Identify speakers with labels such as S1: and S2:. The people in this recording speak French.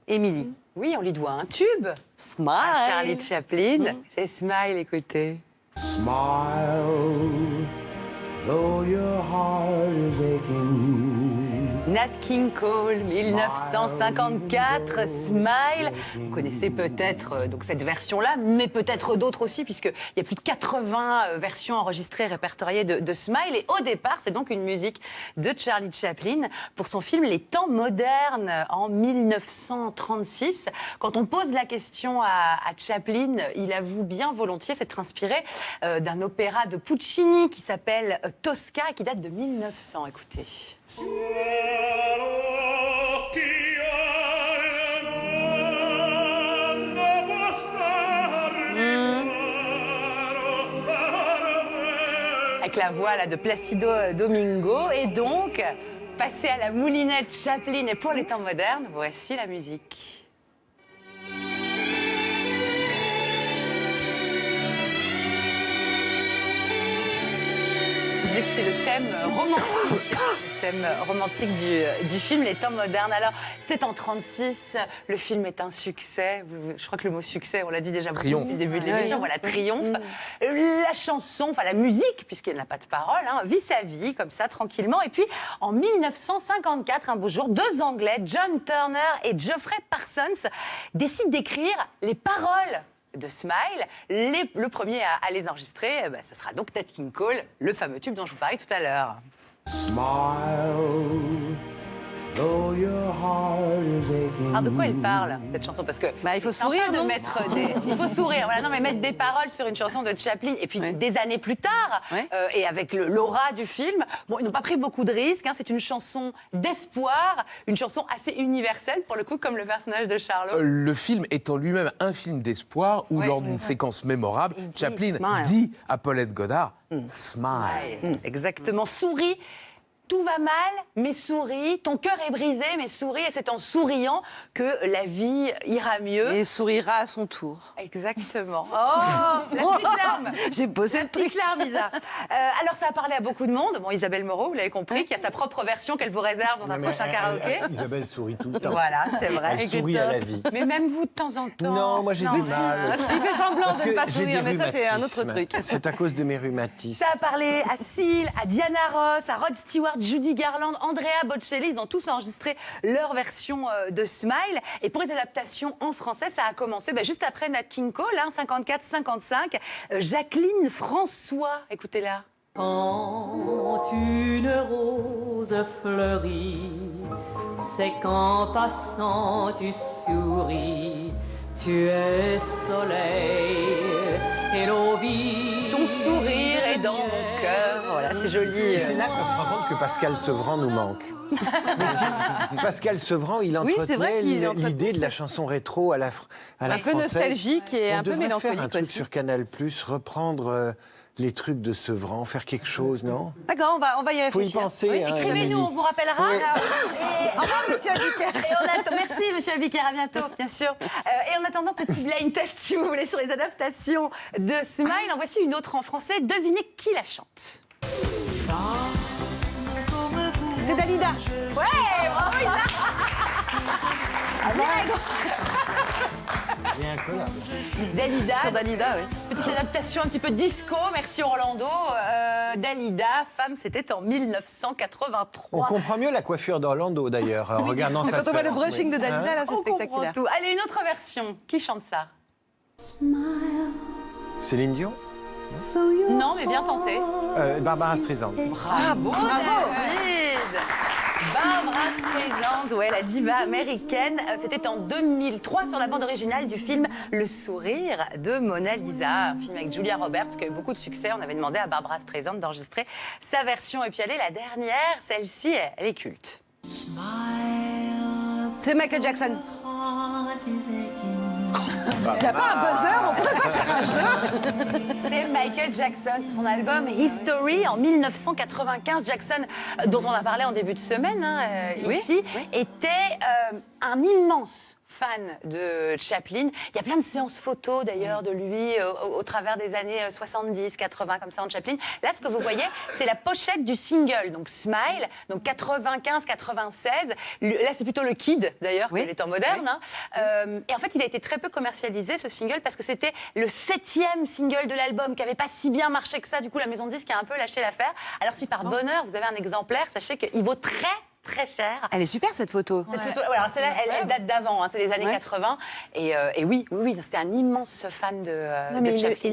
S1: Émilie.
S2: Oui, on lui doit un tube.
S1: Smile.
S2: À Charlie Chaplin. C'est Smile, écoutez.
S3: Smile, though your heart is aching.
S2: Nat King Cole, 1954, Smile. Vous connaissez peut-être donc cette version-là, mais peut-être d'autres aussi, puisqu'il y a plus de 80 versions enregistrées, répertoriées de Smile. Et au départ, c'est donc une musique de Charlie Chaplin pour son film Les Temps modernes en 1936. Quand on pose la question à Chaplin, il avoue bien volontiers s'être inspiré d'un opéra de Puccini qui s'appelle Tosca et qui date de 1900. Écoutez. Avec la voix là, de Placido Domingo. Et donc, passer à la moulinette Chaplin et pour les temps modernes, voici la musique. Je disais que c'était le thème romantique du film Les Temps modernes. Alors, c'est en 36, le film est un succès. Je crois que le mot succès, on l'a dit déjà beaucoup depuis le début de l'émission. Voilà, triomphe. La chanson, enfin la musique, puisqu'elle n'a pas de parole, vit sa vie comme ça, tranquillement. Et puis, en 1954, un beau jour, deux Anglais, John Turner et Geoffrey Parsons, décident d'écrire les paroles de Smile. Le premier à les enregistrer, ce sera donc Nat King Cole, le fameux tube dont je vous parlais tout à l'heure.
S3: Smile, though your heart is aching.
S2: Alors de quoi elle parle, cette chanson? Parce que
S1: il faut sourire, non?
S2: Il faut sourire, voilà. Non, mais mettre des paroles sur une chanson de Chaplin, et puis des années plus tard, et avec l'aura du film, bon, ils n'ont pas pris beaucoup de risques. C'est une chanson d'espoir, une chanson assez universelle, pour le coup, comme le personnage de Charlot.
S4: Le film étant lui-même un film d'espoir, où lors d'une séquence mémorable, Chaplin dit à Paulette Goddard « Smile ».
S2: Exactement, souris. Tout va mal, mais souris. Ton cœur est brisé, mais souris. Et c'est en souriant que la vie ira mieux.
S1: Et sourira à son tour.
S2: Exactement. Oh, la petite larme.
S1: J'ai posé le truc.
S2: Petite larme, Isa. Alors, ça a parlé à beaucoup de monde. Bon, Isabelle Moreau, vous l'avez compris, qui a sa propre version qu'elle vous réserve dans un prochain karaoké.
S5: Isabelle sourit tout le temps.
S2: Voilà, c'est vrai.
S5: Elle sourit à la vie.
S2: Mais même vous, de temps en temps.
S5: Non, moi j'ai du mal.
S1: Il fait semblant
S5: Parce
S1: de ne
S5: que
S1: pas
S5: j'ai
S1: sourire,
S5: des
S1: mais ça, c'est un autre
S5: rhumatismes.
S1: truc.
S5: C'est à cause de mes rhumatismes.
S2: Ça a parlé à Seal, à Diana Ross, à Rod Stewart, Judy Garland, Andrea Bocelli. Ils ont tous enregistré leur version de Smile. Et pour les adaptations en français, ça a commencé juste après Nat King Cole, 54-55. Jacqueline François, écoutez-la.
S6: Quand une rose fleurit, c'est qu'en passant tu souris. Tu es soleil et l'eau vive.
S2: Ton sourire est dans mon cœur. Voilà, c'est joli.
S5: C'est là qu'on se rend compte que Pascal Sevran nous manque. Mais si, Pascal Sevran, il
S1: c'est vrai
S5: entretenait
S1: qu'il entretenait
S5: l'idée de la chanson rétro à la
S1: Un peu
S5: française.
S1: nostalgique et un peu
S5: On devrait
S1: mélancolique
S5: faire un truc
S1: aussi.
S5: sur Canal+, reprendre les trucs de Sevran, faire quelque chose, non?
S1: D'accord, on va y réfléchir.
S5: Faut y penser.
S1: Oui,
S5: hein,
S2: Écrivez-nous,
S5: Amélie.
S2: on vous rappellera.
S5: Oui.
S1: Au revoir, monsieur Abiker.
S2: Et on attend... Merci, monsieur Abiker, à bientôt, bien sûr. Et en attendant, petit blind test, si vous voulez, sur les adaptations de Smile. En voici une autre en français. Devinez qui la chante.
S1: C'est Dalida.
S2: Ouais, bravo, Isa. Dalida.
S1: Sur Dalida, oui.
S2: Petite adaptation un petit peu disco. Merci Orlando. Dalida, femme, c'était en 1983.
S5: On comprend mieux la coiffure d'Orlando, d'ailleurs, en regardant sa
S1: Quand on voit
S5: sœur.
S1: le brushing de Dalida, là, c'est
S2: On comprend
S1: spectaculaire.
S2: tout. Allez, une autre version. Qui chante ça?
S5: Céline Dion?
S2: Non, mais bien tenté.
S5: Barbara Streisand.
S2: Bravo, David. Barbara Streisand, ouais, la diva américaine. C'était en 2003 sur la bande originale du film Le Sourire de Mona Lisa, un film avec Julia Roberts qui a eu beaucoup de succès. On avait demandé à Barbara Streisand d'enregistrer sa version. Et puis elle est la dernière, celle-ci, elle est culte.
S1: C'est Michael Jackson. Il n'y a pas un buzzer, on pourrait pas faire un jeu.
S2: C'est Michael Jackson sur son album History en 1995. Jackson, dont on a parlé en début de semaine ici, était un immense fan de Chaplin. Il y a plein de séances photos d'ailleurs de lui au travers des années 70, 80 comme ça en Chaplin. Là, ce que vous voyez, c'est la pochette du single, donc Smile, donc 95, 96. Là, c'est plutôt le Kid d'ailleurs, les temps modernes. Hein. Et en fait, il a été très peu commercialisé ce single parce que c'était le 7e single de l'album qui n'avait pas si bien marché que ça. Du coup, la maison de disques a un peu lâché l'affaire. Alors si par bonheur vous avez un exemplaire, sachez qu'il vaut très cher.
S1: Elle est super cette photo.
S2: Cette photo, alors celle-là, elle date d'avant, hein, c'est des années 80. Et oui, c'était un immense fan de Chaplin.